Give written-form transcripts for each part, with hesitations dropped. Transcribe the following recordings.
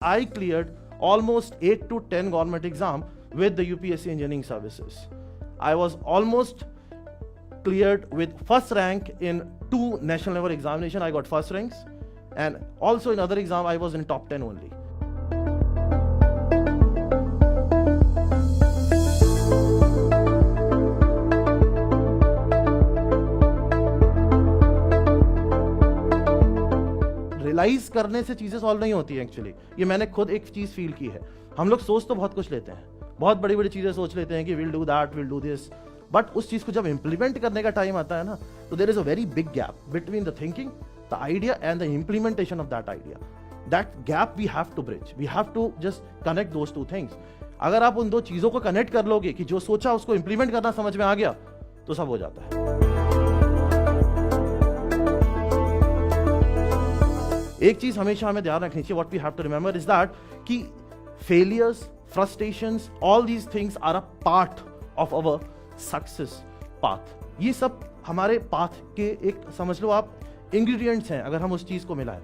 I cleared almost 8 to 10 government exam with the UPSC engineering services. I was almost cleared with first rank in 2 national level examination. I got first ranks, and also in other exam I was in top 10 only. Realise करने से चीजें solve नहीं होती हैं actually. ये मैंने खुद एक चीज फील की है। हम लोग सोच तो बहुत कुछ लेते हैं, बहुत बड़ी बड़ी चीजें सोच लेते हैं कि will do that, will do this, but उस चीज को जब इंप्लीमेंट करने का टाइम आता है ना, तो there is a very big gap between the thinking, the idea and the implementation of that idea. That gap we have to bridge, we have to just connect those two things. अगर आप उन दो चीजों को connect कर लोगे कि जो सोचा उसको इंप्लीमेंट करना समझ में आ गया, तो सब हो जाता है। एक चीज हमेशा हमें ध्यान रखनी चाहिए, what we have to remember is that कि failures, frustrations, all these things are a part of our success path. ये सब हमारे पाथ के एक, समझ लो आप, इंग्रेडिएंट्स हैं। अगर हम उस चीज को मिलाएं,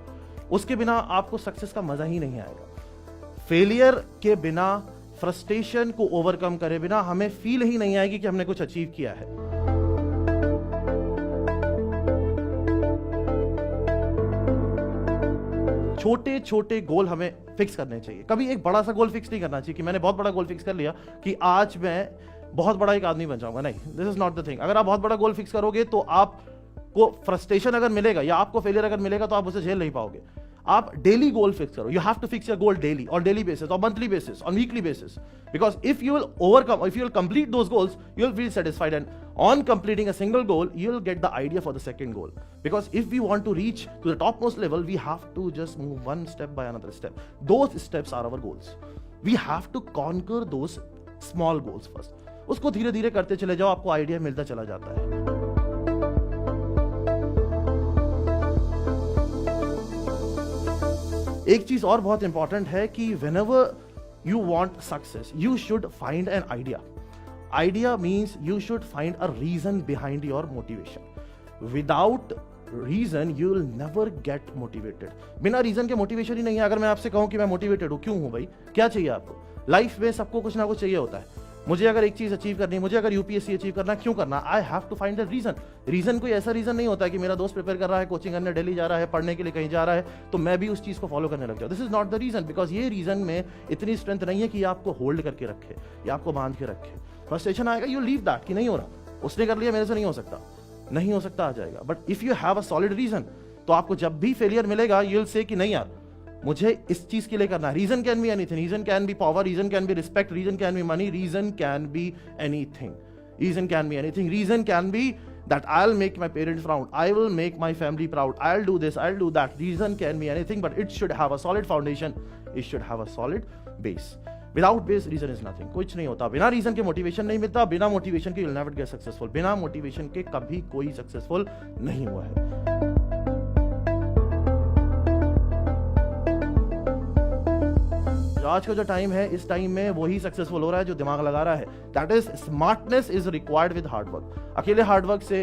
उसके बिना आपको सक्सेस का मजा ही नहीं आएगा। फेलियर के बिना, फ्रस्ट्रेशन को ओवरकम करे बिना हमें फील ही नहीं आएगी कि हमने कुछ अचीव किया है। छोटे छोटे गोल हमें फिक्स करने चाहिए। कभी एक बड़ा सा गोल फिक्स नहीं करना चाहिए कि मैंने बहुत बड़ा गोल फिक्स कर लिया कि आज मैं बहुत बड़ा एक आदमी बन जाऊंगा। नहीं, this is not the thing. अगर आप बहुत बड़ा गोल फिक्स करोगे तो आपको फ्रस्ट्रेशन अगर मिलेगा या आपको फेलियर अगर मिलेगा तो आप उसे झेल नहीं पाओगे। आप डेली गोल फिक्स करो। You have to fix your goal daily, on daily basis, on monthly basis, on weekly basis, because if you will overcome, if you will complete those goals, you will feel satisfied, and on completing a single goal you will get the idea for the second goal, because if we want to reach to the topmost level we have to just move one step by another step. Those steps are our goals. We have to conquer those small goals first. उसको धीरे धीरे करते चले जाओ, आपको idea मिलता चला जाता है। एक चीज और बहुत इंपॉर्टेंट है कि whenever you want success you should find an idea. Idea means you should find a reason behind your motivation. Without reason you will never get motivated. बिना रीजन के मोटिवेशन ही नहीं है। अगर मैं आपसे कहूं कि मैं मोटिवेटेड हूं, क्यों हूं भाई, क्या चाहिए आपको? लाइफ में सबको कुछ ना कुछ चाहिए होता है। मुझे अगर एक चीज अचीव करनी है, मुझे अगर यूपीएससी अचीव करना, क्यों करना? I have to find a reason. Reason कोई ऐसा रीजन नहीं होता है कि मेरा दोस्त प्रिपेयर कर रहा है, कोचिंग करने दिल्ली जा रहा है, पढ़ने के लिए कहीं जा रहा है, तो मैं भी उस चीज को फॉलो करने लग जाऊं। This is not the reason, because ये रीजन में इतनी स्ट्रेंथ नहीं है कि आपको होल्ड करके रखे या आपको बांध के रखे। फ्रस्ट्रेशन आएगा, यू लीव दैट कि नहीं हो रहा, उसने कर लिया, मेरे से नहीं हो सकता, नहीं हो सकता, आ जाएगा। But if you have a solid reason, तो आपको जब भी फेलियर मिलेगा यू विल से कि नहीं यार, मुझे इस चीज के लिए करना है। Reason can be anything, reason can be power, reason can be respect, reason can be money, reason can be anything, reason can be anything. Reason can be that I'll make my parents proud, I will make my family proud, I'll do this, I'll do that. Reason can be anything, but it should have a solid foundation, it should have a solid base. Without base, reason is nothing. कुछ नहीं होता। बिना reason के motivation नहीं मिलता, बिना motivation के you'll never get successful. बिना मोटिवेशन के कभी कोई सक्सेसफुल नहीं हुआ है। आज का जो टाइम है, इस टाइम में वही सक्सेसफुल हो रहा है जो दिमाग लगा रहा है। That is smartness is required with hard work. अकेले हार्ड वर्क से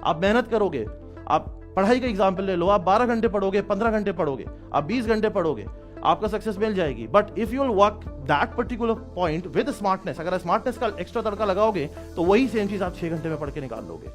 आप मेहनत करोगे, आप पढ़ाई का एग्जाम्पल ले लो, आप 12 घंटे पढ़ोगे, 15 घंटे पढ़ोगे, आप 20 घंटे पढ़ोगे, आपका सक्सेस मिल जाएगी। But if you will work that particular point with smartness, अगर स्मार्टनेस का एक्स्ट्रा तड़का लगाओगे तो वही सेम चीज आप 6 घंटे में पढ़ के निकाल लोगे।